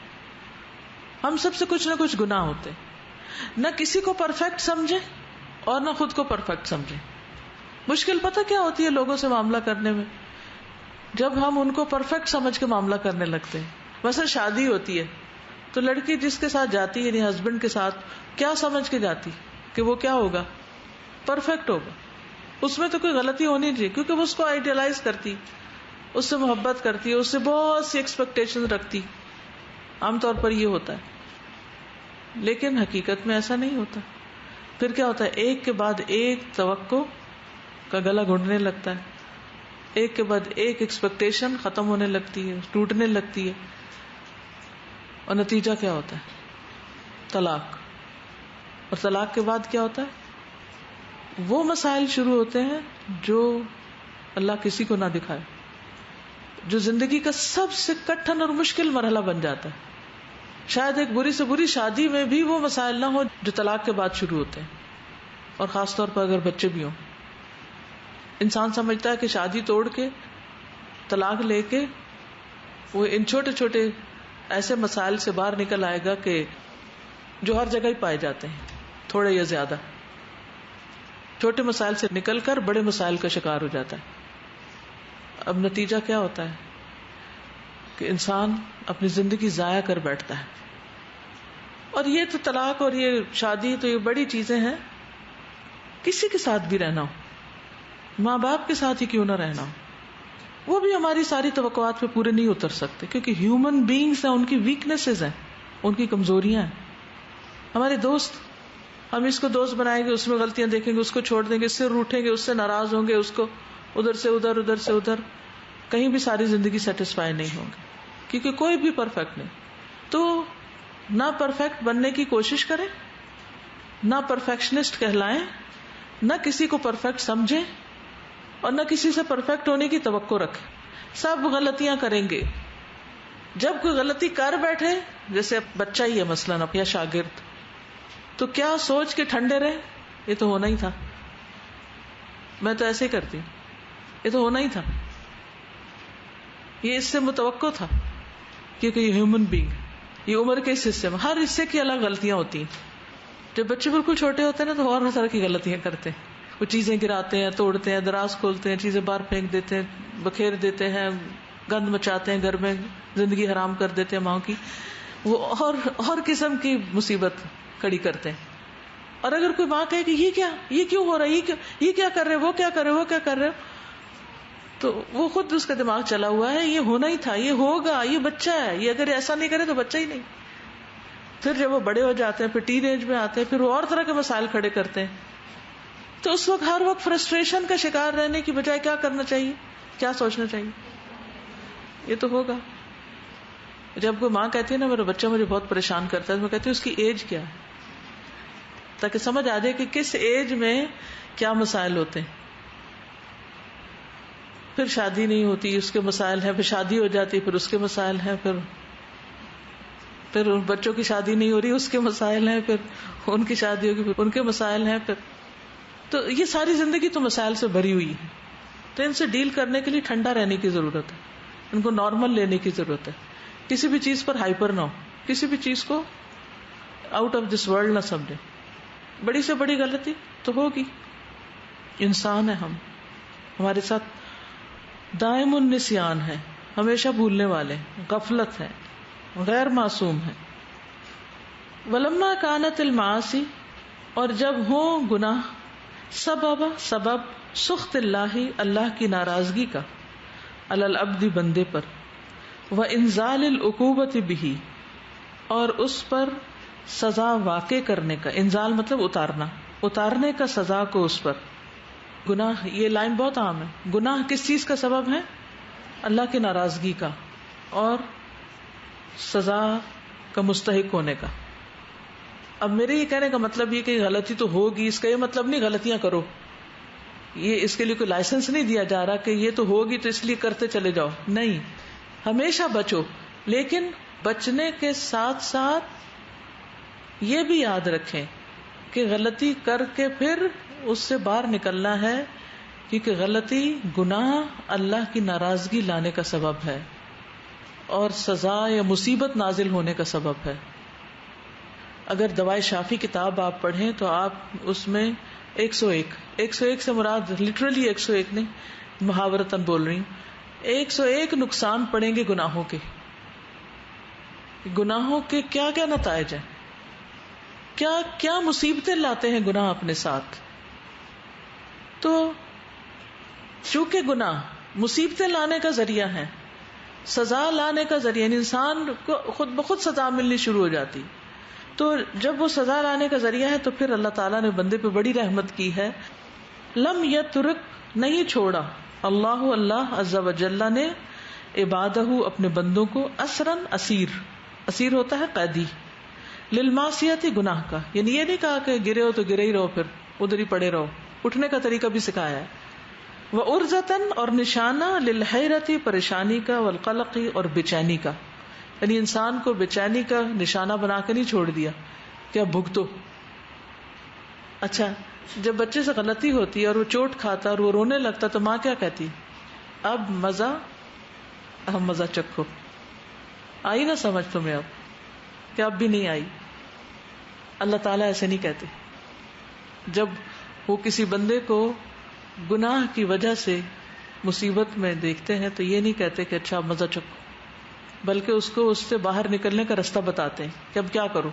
ہم سب سے کچھ نہ کچھ گناہ ہوتے. نہ کسی کو پرفیکٹ سمجھے اور نہ خود کو پرفیکٹ سمجھے. مشکل پتہ کیا ہوتی ہے لوگوں سے معاملہ کرنے میں؟ جب ہم ان کو پرفیکٹ سمجھ کے معاملہ کرنے لگتے ہیں. مثلا شادی ہوتی ہے تو لڑکی جس کے ساتھ جاتی ہے، یعنی ہسبینڈ کے ساتھ، کیا سمجھ کے جاتی کہ وہ کیا ہوگا؟ پرفیکٹ ہوگا. اس میں تو کوئی غلطی ہونی چاہیے، کیونکہ وہ اس کو آئیڈیلائز کرتی. اس سے محبت کرتی ہے، اس سے بہت سی ایکسپیکٹیشن رکھتی. عام طور پر یہ ہوتا ہے، لیکن حقیقت میں ایسا نہیں ہوتا. پھر کیا ہوتا ہے؟ ایک کے بعد ایک توقع کا گلا گھونٹنے لگتا ہے، ایک کے بعد ایک ایکسپیکٹیشن ختم ہونے لگتی ہے، ٹوٹنے لگتی ہے، اور نتیجہ کیا ہوتا ہے؟ طلاق. اور طلاق کے بعد کیا ہوتا ہے؟ وہ مسائل شروع ہوتے ہیں جو اللہ کسی کو نہ دکھائے، جو زندگی کا سب سے کٹھن اور مشکل مرحلہ بن جاتا ہے. شاید ایک بری سے بری شادی میں بھی وہ مسائل نہ ہو جو طلاق کے بعد شروع ہوتے ہیں، اور خاص طور پر اگر بچے بھی ہوں. انسان سمجھتا ہے کہ شادی توڑ کے طلاق لے کے وہ ان چھوٹے چھوٹے ایسے مسائل سے باہر نکل آئے گا کہ جو ہر جگہ ہی پائے جاتے ہیں، تھوڑے یا زیادہ. چھوٹے مسائل سے نکل کر بڑے مسائل کا شکار ہو جاتا ہے. اب نتیجہ کیا ہوتا ہے کہ انسان اپنی زندگی ضائع کر بیٹھتا ہے. اور یہ تو طلاق اور یہ شادی تو یہ بڑی چیزیں ہیں. کسی کے ساتھ بھی رہنا ہو، ماں باپ کے ساتھ ہی کیوں نہ رہنا ہو، وہ بھی ہماری ساری توقعات پہ پورے نہیں اتر سکتے، کیونکہ ہیومن بینگز ہیں، ان کی ویکنیسز ہیں، ان کی کمزوریاں ہیں. ہمارے دوست، ہم اس کو دوست بنائیں گے، اس میں غلطیاں دیکھیں گے، اس کو چھوڑ دیں گے، اس سے روٹھیں گے، اس سے ناراض ہوں گے، اس کو ادھر سے ادھر، ادھر سے ادھر، کہیں بھی ساری زندگی سیٹسفائی نہیں ہوں گے، کیونکہ کوئی بھی پرفیکٹ نہیں. تو نہ پرفیکٹ بننے کی کوشش کریں، نہ پرفیکشنسٹ کہلائیں، نہ کسی کو پرفیکٹ سمجھیں، اور نہ کسی سے پرفیکٹ ہونے کی توقع رکھیں. سب غلطیاں کریں گے. جب کوئی غلطی کر بیٹھے، جیسے بچہ ہی ہے مثلاً یا شاگرد، تو کیا سوچ کے ٹھنڈے رہے یہ تو ہونا ہی تھا، میں تو ایسے ہی کرتی ہوں، یہ تو ہونا ہی تھا، یہ اس سے متوقع تھا، کیونکہ یہ ہیومن بینگ، یہ عمر کے اس حصے میں ہر حصے کی الگ غلطیاں ہوتی ہیں. جب بچے بالکل چھوٹے ہوتے ہیں نا تو اور طرح کی غلطیاں کرتے ہیں. وہ چیزیں گراتے ہیں، توڑتے ہیں، دراز کھولتے ہیں، چیزیں باہر پھینک دیتے ہیں، بکھیر دیتے ہیں، گند مچاتے ہیں گھر میں، زندگی حرام کر دیتے ہیں ماں کی. وہ اور قسم کی مصیبت کھڑی کرتے ہیں. اور اگر کوئی ماں کہے کہ یہ کیا، یہ کیوں ہو رہا ہے، یہ کیا کر رہے، وہ کیا کر رہے، وہ کیا کر رہے، تو وہ خود اس کا دماغ چلا ہوا ہے، یہ ہونا ہی تھا، یہ ہوگا، یہ بچہ ہے، یہ اگر ایسا نہیں کرے تو بچہ ہی نہیں. پھر جب وہ بڑے ہو جاتے ہیں، پھر ٹین ایج میں آتے ہیں، پھر وہ اور طرح کے مسائل کھڑے کرتے ہیں. تو اس وقت ہر وقت فرسٹریشن کا شکار رہنے کی بجائے کیا کرنا چاہیے، کیا سوچنا چاہیے؟ یہ تو ہوگا. جب کوئی ماں کہتی ہے نا میرا بچہ مجھے بہت پریشان کرتا ہے، میں کہتی ہوں اس کی ایج کیا ہے، تاکہ سمجھ آ جائے کہ کس ایج میں کیا مسائل ہوتے ہیں. پھر شادی نہیں ہوتی، اس کے مسائل ہیں، پھر شادی ہو جاتی، پھر اس کے مسائل ہیں، پھر ان بچوں کی شادی نہیں ہو رہی، اس کے مسائل ہیں، پھر ان کی شادی ہوگی، پھر ان کے مسائل ہیں. پھر تو یہ ساری زندگی تو مسائل سے بھری ہوئی ہے. تو ان سے ڈیل کرنے کے لیے ٹھنڈا رہنے کی ضرورت ہے، ان کو نارمل لینے کی ضرورت ہے. کسی بھی چیز پر ہائپر نہ ہو، کسی بھی چیز کو آؤٹ آف دس ورلڈ نہ سمجھے. بڑی سے بڑی غلطی تو ہوگی، انسان ہے ہم، ہمارے ساتھ دائم النسیان ہے، ہمیشہ بھولنے والے، غفلت ہے، غیر معصوم ہے. ولما کانت المعاصی، اور جب ہو گناہ، سبب سخط اللہ کی ناراضگی کا، علی العبد بندے پر، وانزال العقوبۃ بہ، اور اس پر سزا واقع کرنے کا. انزال مطلب اتارنے کا سزا کو اس پر. گناہ، یہ لائن بہت عام ہے. گناہ کس چیز کا سبب ہے؟ اللہ کی ناراضگی کا اور سزا کا مستحق ہونے کا. اب میرے یہ کہنے کا مطلب یہ کہ غلطی تو ہوگی، اس کا یہ مطلب نہیں غلطیاں کرو، یہ اس کے لیے کوئی لائسنس نہیں دیا جا رہا کہ یہ تو ہوگی تو اس لیے کرتے چلے جاؤ. نہیں، ہمیشہ بچو، لیکن بچنے کے ساتھ ساتھ یہ بھی یاد رکھیں کہ غلطی کر کے پھر اس سے باہر نکلنا ہے، کیونکہ غلطی، گناہ اللہ کی ناراضگی لانے کا سبب ہے اور سزا یا مصیبت نازل ہونے کا سبب ہے. اگر دوائے شافی کتاب آپ پڑھیں تو آپ اس میں 101 سے مراد لٹرلی 101 نہیں، محاورتاً بول رہی ہوں، 101 نقصان پڑیں گے گناہوں کے. گناہوں کے کیا کیا نتائج ہیں، کیا کیا مصیبتیں لاتے ہیں گناہ اپنے ساتھ. تو چونکہ گناہ مصیبتیں لانے کا ذریعہ ہیں، سزا لانے کا ذریعہ، یعنی انسان کو خود بخود سزا ملنی شروع ہو جاتی. تو جب وہ سزا لانے کا ذریعہ ہے تو پھر اللہ تعالیٰ نے بندے پہ بڑی رحمت کی ہے. لم یترک نہیں چھوڑا اللہ عز و جل نے عبادہ اپنے بندوں کو اسرن اسیر ہوتا ہے قیدی، للمعصیت گناہ کا، یعنی یہ نہیں کہا کہ گرے ہو تو گرے ہی رہو، پھر ادھر ہی پڑے رہو، اٹھنے کا طریقہ بھی سکھایا ہے. وعرضتاً اور نشانہ للحیرت پریشانی کا، والقلق اور بے چینی کا، یعنی انسان کو بے چینی کا نشانہ بنا کے نہیں چھوڑ دیا کہ اب بھگتو. اچھا جب بچے سے غلطی ہوتی ہے اور وہ چوٹ کھاتا اور وہ رونے لگتا تو ماں کیا کہتی؟ اب مزہ چکھو. آئی نا سمجھ تمہیں اب کہ اب بھی نہیں آئی؟ اللہ تعالیٰ ایسے نہیں کہتے. جب وہ کسی بندے کو گناہ کی وجہ سے مصیبت میں دیکھتے ہیں تو یہ نہیں کہتے کہ اچھا مزہ چکھو، بلکہ اس کو اس سے باہر نکلنے کا راستہ بتاتے ہیں کہ اب کیا کرو.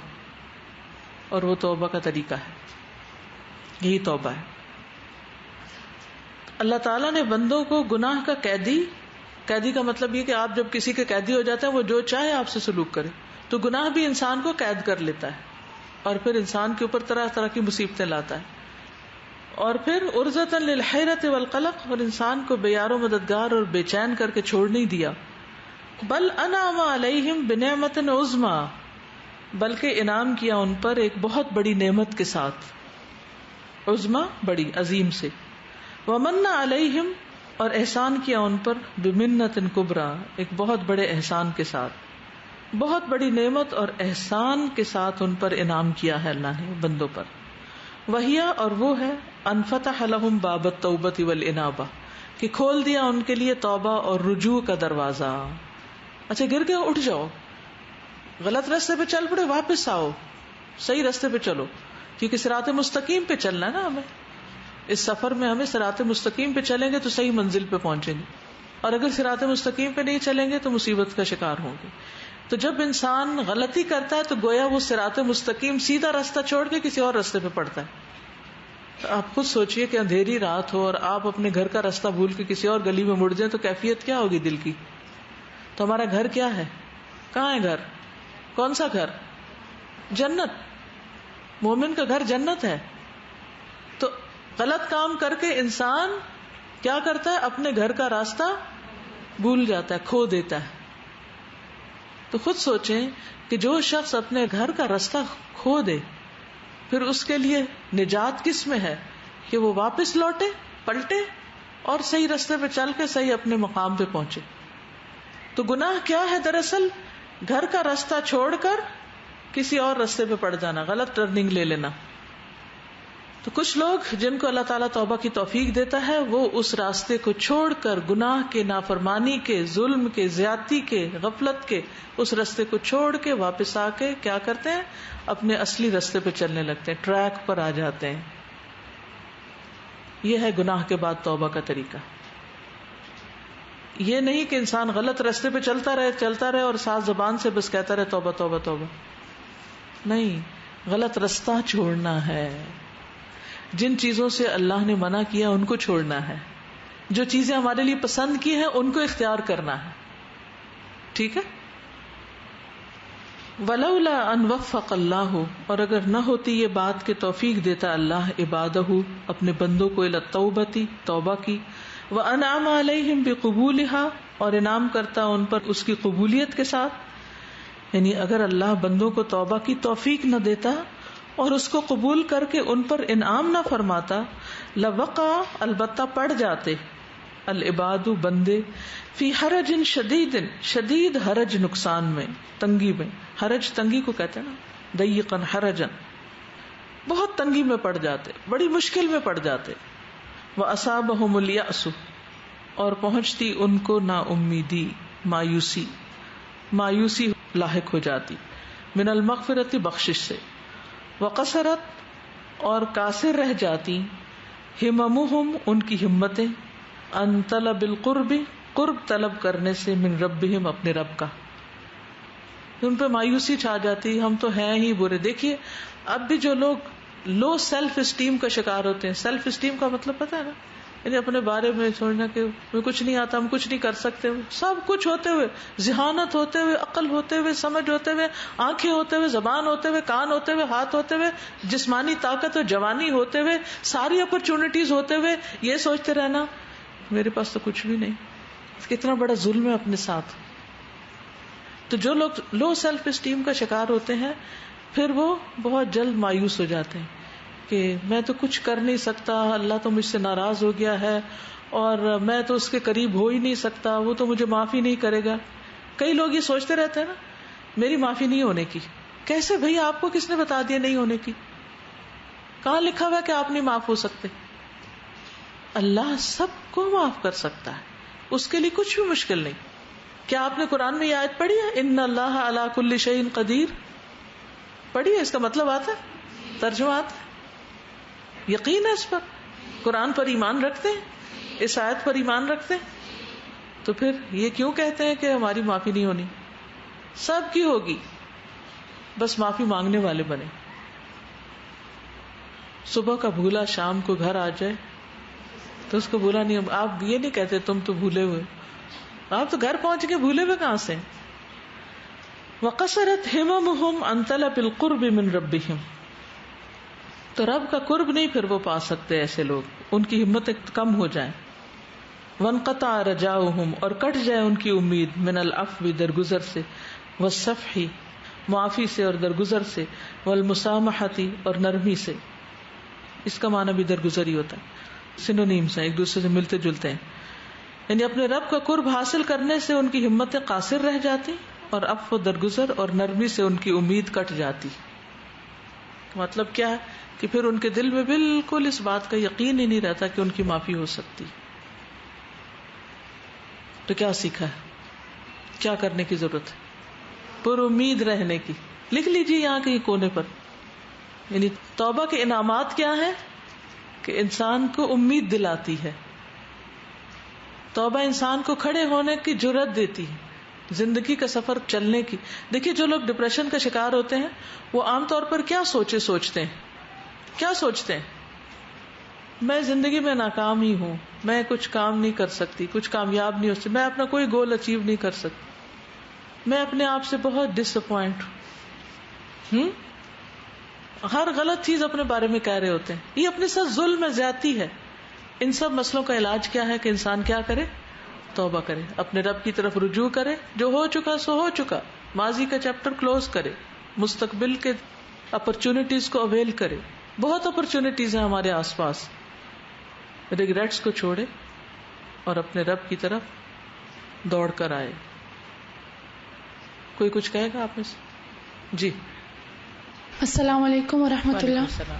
اور وہ توبہ کا طریقہ ہے، یہی توبہ ہے. اللہ تعالیٰ نے بندوں کو گناہ کا قیدی کا مطلب یہ کہ آپ جب کسی کے قیدی ہو جاتے ہیں وہ جو چاہے آپ سے سلوک کرے، تو گناہ بھی انسان کو قید کر لیتا ہے اور پھر انسان کے اوپر طرح طرح کی مصیبتیں لاتا ہے. اور پھر عرضتاً للحیرت والقلق، اور انسان کو بے یار و مددگار اور بے چین کر کے چھوڑ نہیں دیا. بل انعم علیہم بنعمت عظمی، بلکہ انعام کیا ان پر ایک بہت بڑی نعمت کے ساتھ، عظمی بڑی عظیم سے. ومن علیہم اور احسان کیا ان پر بمنت کبریٰ ایک بہت بڑے احسان کے ساتھ، بہت بڑی نعمت اور احسان کے ساتھ ان پر انعام کیا ہے اللہ نے بندوں پر. وہی اور وہ ہے ان فتح لہم باب التوبۃ والانابہ، کہ کھول دیا ان کے لیے توبہ اور رجوع کا دروازہ. اچھا گر گئے اٹھ جاؤ، غلط راستے پہ چل پڑے واپس آؤ، صحیح راستے پہ چلو، کیونکہ صراط مستقیم پہ چلنا ہے نا ہمیں. اس سفر میں ہمیں صراط مستقیم پہ چلیں گے تو صحیح منزل پہ پہنچیں گے، اور اگر صراط مستقیم پہ نہیں چلیں گے تو مصیبت کا شکار ہوں گے. تو جب انسان غلطی کرتا ہے تو گویا وہ صراط مستقیم سیدھا راستہ چھوڑ کے کسی اور راستے پہ پڑتا ہے. تو آپ خود سوچئے کہ اندھیری رات ہو اور آپ اپنے گھر کا راستہ بھول کے کسی اور گلی میں مڑ جائیں تو کیفیت کیا ہوگی دل کی. تو ہمارا گھر کیا ہے؟ کہاں ہے گھر؟ کون سا گھر؟ جنت. مومن کا گھر جنت ہے. تو غلط کام کر کے انسان کیا کرتا ہے؟ اپنے گھر کا راستہ بھول جاتا ہے، کھو دیتا ہے. تو خود سوچیں کہ جو شخص اپنے گھر کا راستہ کھو دے پھر اس کے لیے نجات کس میں ہے؟ کہ وہ واپس لوٹے، پلٹے اور صحیح راستے پہ چل کے صحیح اپنے مقام پہ پہنچے. تو گناہ کیا ہے؟ دراصل گھر کا راستہ چھوڑ کر کسی اور راستے پہ پڑ جانا، غلط ٹرننگ لے لینا. تو کچھ لوگ جن کو اللہ تعالیٰ توبہ کی توفیق دیتا ہے وہ اس راستے کو چھوڑ کر گناہ کے، نافرمانی کے، ظلم کے، زیادتی کے، غفلت کے اس راستے کو چھوڑ کے واپس آ کے کیا کرتے ہیں؟ اپنے اصلی راستے پہ چلنے لگتے ہیں، ٹریک پر آ جاتے ہیں. یہ ہے گناہ کے بعد توبہ کا طریقہ. یہ نہیں کہ انسان غلط راستے پہ چلتا رہے اور ساتھ زبان سے بس کہتا رہے توبہ توبہ توبہ. نہیں، غلط راستہ چھوڑنا ہے. جن چیزوں سے اللہ نے منع کیا ان کو چھوڑنا ہے، جو چیزیں ہمارے لیے پسند کی ہیں ان کو اختیار کرنا ہے. ٹھیک ہے. ولولا ان وفق اللہ، اور اگر نہ ہوتی یہ بات کہ توفیق دیتا اللہ عبادہ اپنے بندوں کو الی التوبۃ توبہ کی، وانعم علیہم بقبولها اور انعام کرتا ان پر اس کی قبولیت کے ساتھ. یعنی اگر اللہ بندوں کو توبہ کی توفیق نہ دیتا اور اس کو قبول کر کے ان پر انعام نہ فرماتا، لوقع البتہ پڑ جاتے العباد بندے فی حرج شدید حرج نقصان میں، تنگی میں. حرج تنگی کو کہتے ہیں نا، ضیقا حرجا، بہت تنگی میں پڑ جاتے، بڑی مشکل میں پڑ جاتے. واصابہم الیأس اور پہنچتی ان کو نا امیدی، مایوسی لاحق ہو جاتی، من المغفرت بخشش سے. وقصرت اور قاصر رہ جاتی، ہممہم ان کی ہمتیں، ان طلب القرب قرب طلب کرنے سے، من ربہم اپنے رب کا. ان پہ مایوسی چھا جاتی، ہم تو ہیں ہی برے. دیکھیے اب بھی جو لوگ لو سیلف اسٹیم کا شکار ہوتے ہیں، سیلف اسٹیم کا مطلب پتہ ہے نا، یعنی اپنے بارے میں سوچنا کہ مجھے کچھ نہیں آتا، ہم کچھ نہیں کر سکتے، سب کچھ ہوتے ہوئے، ذہانت ہوتے ہوئے، عقل ہوتے ہوئے، سمجھ ہوتے ہوئے، آنکھیں ہوتے ہوئے، زبان ہوتے ہوئے، کان ہوتے ہوئے، ہاتھ ہوتے ہوئے، جسمانی طاقت اور جوانی ہوتے ہوئے، ساری اپرچونٹیز ہوتے ہوئے، یہ سوچتے رہنا میرے پاس تو کچھ بھی نہیں. کتنا بڑا ظلم ہے اپنے ساتھ. تو جو لوگ لو سیلف اسٹیم کا شکار ہوتے ہیں پھر وہ بہت جلد مایوس ہو جاتے ہیں کہ میں تو کچھ کر نہیں سکتا، اللہ تو مجھ سے ناراض ہو گیا ہے اور میں تو اس کے قریب ہو ہی نہیں سکتا، وہ تو مجھے معافی نہیں کرے گا. کئی لوگ یہ سوچتے رہتے ہیں نا میری معافی نہیں ہونے کی. کیسے بھئی؟ آپ کو کس نے بتا دیا نہیں ہونے کی؟ کہاں لکھا ہوا ہے کہ آپ نہیں معاف ہو سکتے؟ اللہ سب کو معاف کر سکتا ہے، اس کے لیے کچھ بھی مشکل نہیں. کیا آپ نے قرآن میں یہ آیت پڑھی ہے ان اللہ علی کل شیء قدیر؟ پڑھی ہے؟ اس کا مطلب آتا ہے، ترجمہ آتا ہے، یقین ہے اس پر، قرآن پر ایمان رکھتے ہیں، اس آیت پر ایمان رکھتے ہیں، تو پھر یہ کیوں کہتے ہیں کہ ہماری معافی نہیں ہونی؟ سب کی ہوگی، بس معافی مانگنے والے بنے. صبح کا بھولا شام کو گھر آ جائے تو اس کو بھولا نہیں. آپ یہ نہیں کہتے تم تو بھولے ہوئے، آپ تو گھر پہنچ کے بھولے ہوئے کہاں سے. وَقَصَرَتْ هِمَمُهُمْ عَنْ طَلَبِ الْقُرْبِ مِنْ رَبِّهِمْ، تو رب کا قرب نہیں پھر وہ پا سکتے ایسے لوگ، ان کی ہمتیں کم ہو جائیں. وَانْقَطَعَ رَجَاؤُهُمْ، اور کٹ جائے ان کی امید، مِنَ الْعَفْوِ درگزر سے، وَالصَّفْحِ معافی سے اور درگزر سے، وَالْمُسَامَحَةِ اور نرمی سے. اس کا معنی بھی درگزر ہی ہوتا ہے، سینونیمز ہیں، ایک دوسرے سے ملتے جلتے ہیں. یعنی اپنے رب کا قرب حاصل کرنے سے ان کی ہمتیں قاصر رہ جاتی اور عفو درگزر اور نرمی سے ان کی امید کٹ جاتی. مطلب کیا ہے کہ پھر ان کے دل میں بالکل اس بات کا یقین ہی نہیں رہتا کہ ان کی معافی ہو سکتی. تو کیا سیکھا ہے، کیا کرنے کی ضرورت ہے؟ پر امید رہنے کی. لکھ لیجیے یہاں کہیں کونے پر. یعنی توبہ کے انعامات کیا ہیں کہ انسان کو امید دلاتی ہے. توبہ انسان کو کھڑے ہونے کی جرأت دیتی ہے، زندگی کا سفر چلنے کی. دیکھیے جو لوگ ڈپریشن کا شکار ہوتے ہیں وہ عام طور پر کیا سوچتے ہیں؟ میں زندگی میں ناکام ہی ہوں، میں کچھ کام نہیں کر سکتی، کچھ کامیاب نہیں ہو سکتی، میں اپنا کوئی گول اچیو نہیں کر سکتی، میں اپنے آپ سے بہت ڈس اپوائنٹ ہوں. ہر غلط چیز اپنے بارے میں کہہ رہے ہوتے ہیں. یہ اپنے ساتھ ظلم ہے، زیادتی ہے. ان سب مسئلوں کا علاج کیا ہے کہ انسان کیا کرے؟ توبہ کرے، اپنے رب کی طرف رجوع کرے. جو ہو چکا سو ہو چکا، ماضی کا چیپٹر کلوز کرے، مستقبل کے اپرچونٹیز کو اویل کرے. بہت اپرچونٹیز ہیں ہمارے آس پاس. ریگریٹس کو چھوڑے اور اپنے رب کی طرف دوڑ کر آئے. کوئی کچھ کہے گا آپ میں سے؟ جی. السلام علیکم ورحمۃ اللہ.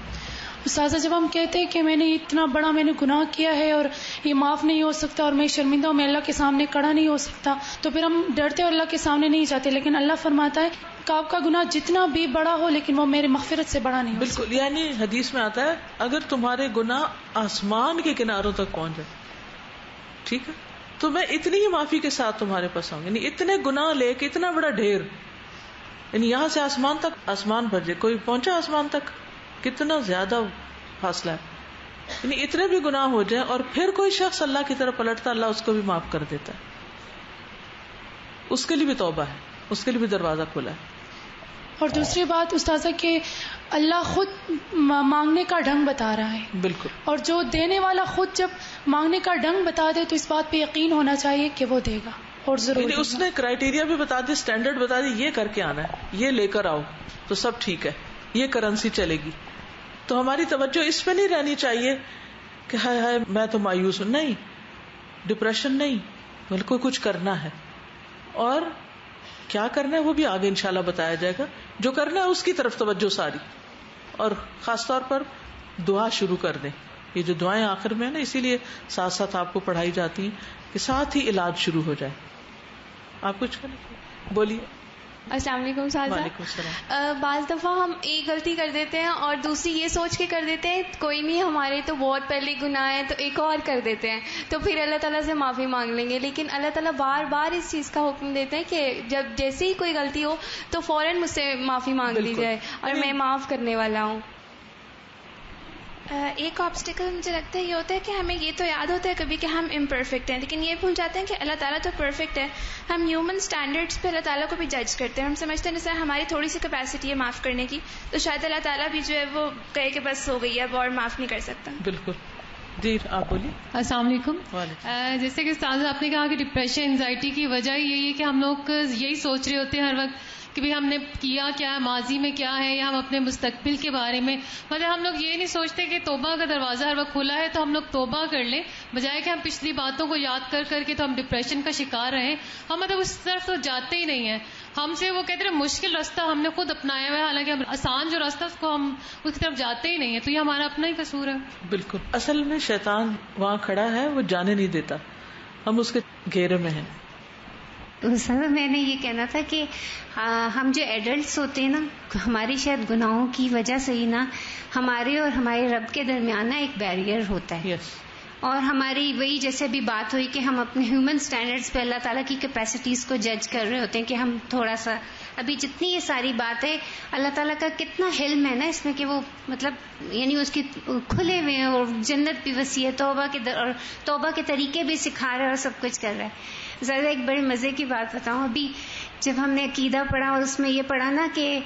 استاذہ جب ہم کہتے ہیں کہ میں نے اتنا بڑا گناہ کیا ہے اور یہ معاف نہیں ہو سکتا اور میں شرمندہ ہوں، میں اللہ کے سامنے کھڑا نہیں ہو سکتا، تو پھر ہم ڈرتے اور اللہ کے سامنے نہیں جاتے. لیکن اللہ فرماتا ہے کہ آپ کا گناہ جتنا بھی بڑا ہو لیکن وہ میرے مغفرت سے بڑا نہیں ہو سکتا. بالکل. یعنی حدیث میں آتا ہے اگر تمہارے گناہ آسمان کے کناروں تک پہنچ جائے، ٹھیک ہے، تو میں اتنی ہی معافی کے ساتھ تمہارے پاس آؤں. یعنی اتنے گناہ لے کے اتنا بڑا ڈھیر، یعنی یہاں سے آسمان تک، آسمان بھر جائے. کوئی پہنچا آسمان تک؟ کتنا زیادہ فاصلہ ہے. یعنی اتنے بھی گناہ ہو جائیں اور پھر کوئی شخص اللہ کی طرف پلٹتا، اللہ اس کو بھی معاف کر دیتا ہے. اس کے لیے بھی توبہ ہے، اس کے لیے بھی دروازہ کھلا ہے. اور دوسری بات استاذہ کہ اللہ خود مانگنے کا ڈھنگ بتا رہا ہے. بالکل. اور جو دینے والا خود جب مانگنے کا ڈھنگ بتا دے تو اس بات پہ یقین ہونا چاہیے کہ وہ دے گا اور ضرور. یعنی اس نے کرائیٹیریا بھی بتا دی، اسٹینڈرڈ بتا دی، یہ کر کے آنا ہے، یہ لے کر آؤ تو سب ٹھیک ہے، یہ کرنسی چلے گی. تو ہماری توجہ اس پہ نہیں رہنی چاہیے کہ ہائے ہائے میں تو مایوس ہوں. نہیں، ڈپریشن نہیں، بلکہ کچھ کرنا ہے. اور کیا کرنا ہے وہ بھی آگے انشاءاللہ بتایا جائے گا. جو کرنا ہے اس کی طرف توجہ ساری، اور خاص طور پر دعا شروع کر دیں. یہ جو دعائیں آخر میں ہے نا، اسی لیے ساتھ ساتھ آپ کو پڑھائی جاتی ہیں کہ ساتھ ہی علاج شروع ہو جائے. آپ کچھ بولیے. السلام علیکم سازا. وعلیکم السلام. بعض دفعہ ہم ایک غلطی کر دیتے ہیں اور دوسری یہ سوچ کے کر دیتے ہیں کوئی نہیں، ہمارے تو بہت پہلے گناہ ہے، تو ایک اور کر دیتے ہیں تو پھر اللہ تعالیٰ سے معافی مانگ لیں گے. لیکن اللہ تعالیٰ بار بار اس چیز کا حکم دیتے ہیں کہ جب جیسے ہی کوئی غلطی ہو تو فوراً مجھ سے معافی مانگ لی جائے اور میں معاف کرنے والا ہوں. ایک آبسٹیکل مجھے لگتا ہے یہ ہوتا ہے کہ ہمیں یہ تو یاد ہوتا ہے کبھی کہ ہم امپرفیکٹ ہیں، لیکن یہ بھول جاتے ہیں کہ اللہ تعالیٰ تو پرفیکٹ ہے. ہم ہیومن سٹینڈرڈس پہ اللہ تعالیٰ کو بھی جج کرتے ہیں. ہم سمجھتے ہیں جیسے ہماری تھوڑی سی کیپیسٹی ہے معاف کرنے کی، تو شاید اللہ تعالیٰ بھی جو ہے وہ کہے کہ بس ہو گئی ہے اب اور معاف نہیں کر سکتا. بالکل. جی آپ بولیے. السلام علیکم. جیسے کہ استاذ آپ نے کہا کہ ڈپریشن انزائٹی کی وجہ یہی ہے کہ ہم لوگ یہی سوچ رہے ہوتے ہیں ہر وقت کہ بھی ہم نے کیا کیا ہے، ماضی میں کیا ہے، یا ہم اپنے مستقبل کے بارے میں، مطلب ہم لوگ یہ نہیں سوچتے کہ توبہ کا دروازہ ہر وقت کھلا ہے تو ہم لوگ توبہ کر لیں، بجائے کہ ہم پچھلی باتوں کو یاد کر کر کے تو ہم ڈپریشن کا شکار رہیں. ہم مطلب اس طرف تو جاتے ہی نہیں ہیں. ہم سے وہ کہتے ہیں مشکل راستہ ہم نے خود اپنایا ہوا ہے، حالانکہ ہم آسان جو راستہ اس کو ہم اس کی طرف جاتے ہی نہیں ہیں. تو یہ ہمارا اپنا ہی قصور ہے. بالکل. اصل میں شیطان وہاں کھڑا ہے، وہ جانے نہیں دیتا، ہم اس کے گھیرے میں ہیں. سر میں نے یہ کہنا تھا کہ ہم جو ایڈلٹس ہوتے ہیں نا، ہماری شاید گناہوں کی وجہ سے ہی نا ہمارے اور ہمارے رب کے درمیان نا ایک بیریئر ہوتا ہے. اور ہماری وہی جیسے ابھی بات ہوئی کہ ہم اپنے ہیومن سٹینڈرڈز پہ اللہ تعالیٰ کی کیپیسٹیز کو جج کر رہے ہوتے ہیں کہ ہم تھوڑا سا ابھی جتنی یہ ساری بات ہے اللہ تعالیٰ کا کتنا حلم ہے نا اس میں کہ وہ مطلب یعنی اس کی کھلے ہوئے ہیں اور جنت بھی وسیع ہے، اور توبہ کے طریقے بھی سکھا رہا ہے اور سب کچھ کر رہا ہے. ذرا ایک بڑے مزے کی بات بتاؤں. ابھی جب ہم نے عقیدہ پڑھا اور اس میں یہ پڑھا نا کہ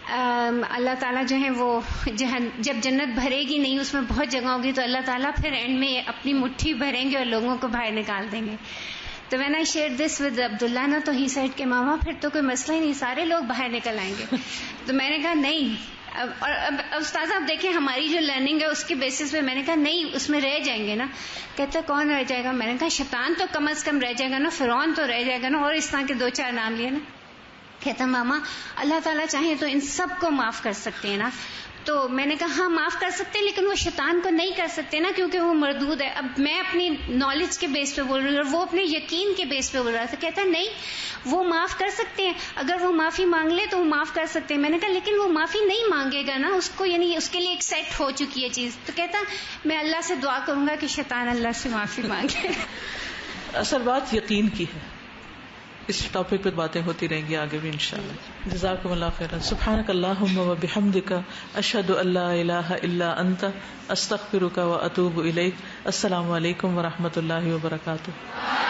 اللہ تعالیٰ جو ہے وہ جب جنت بھرے گی نہیں، اس میں بہت جگہ ہوگی، تو اللہ تعالیٰ پھر اینڈ میں اپنی مٹھی بھریں گے اور لوگوں کو باہر نکال دیں گے. تو when I shared this with عبداللہ نا تو he said کہ ماما پھر تو کوئی مسئلہ ہی نہیں، سارے لوگ باہر نکل آئیں گے. تو میں نے کہا نہیں. اور اب استاذ آپ دیکھیں ہماری جو لرننگ ہے اس کے بیسس پہ میں نے کہا نہیں اس میں رہ جائیں گے نا. کہتا کون رہ جائے گا؟ میں نے کہا شیطان تو کم از کم رہ جائے گا نا، فرعون تو رہ جائے گا نا، اور اس طرح کے 2-4 نام لیے نا. کہتا ماما اللہ تعالیٰ چاہے تو ان سب کو معاف کر سکتے ہیں نا. تو میں نے کہا ہاں معاف کر سکتے ہیں، لیکن وہ شیطان کو نہیں کر سکتے نا، کیونکہ وہ مردود ہے. اب میں اپنی نالج کے بیس پہ بول رہی ہوں اور وہ اپنے یقین کے بیس پہ بول رہا تھا. کہتا نہیں وہ معاف کر سکتے ہیں، اگر وہ معافی مانگ لے تو وہ معاف کر سکتے ہیں. میں نے کہا لیکن وہ معافی نہیں مانگے گا نا، اس کو یعنی اس کے لیے ایک سیٹ ہو چکی ہے چیز. تو کہتا میں اللہ سے دعا کروں گا کہ شیطان اللہ سے معافی مانگے. اصل بات یقین کی ہے. اس ٹاپک پہ باتیں ہوتی رہیں گی آگے بھی انشاءاللہ. جزاکم اللہ خیرا. سبحانک اللہم و بحمدک، اشہد ان لا الہ الا انت، استغفرک و اتوب الیک. السلام علیکم و رحمۃ اللہ وبرکاتہ.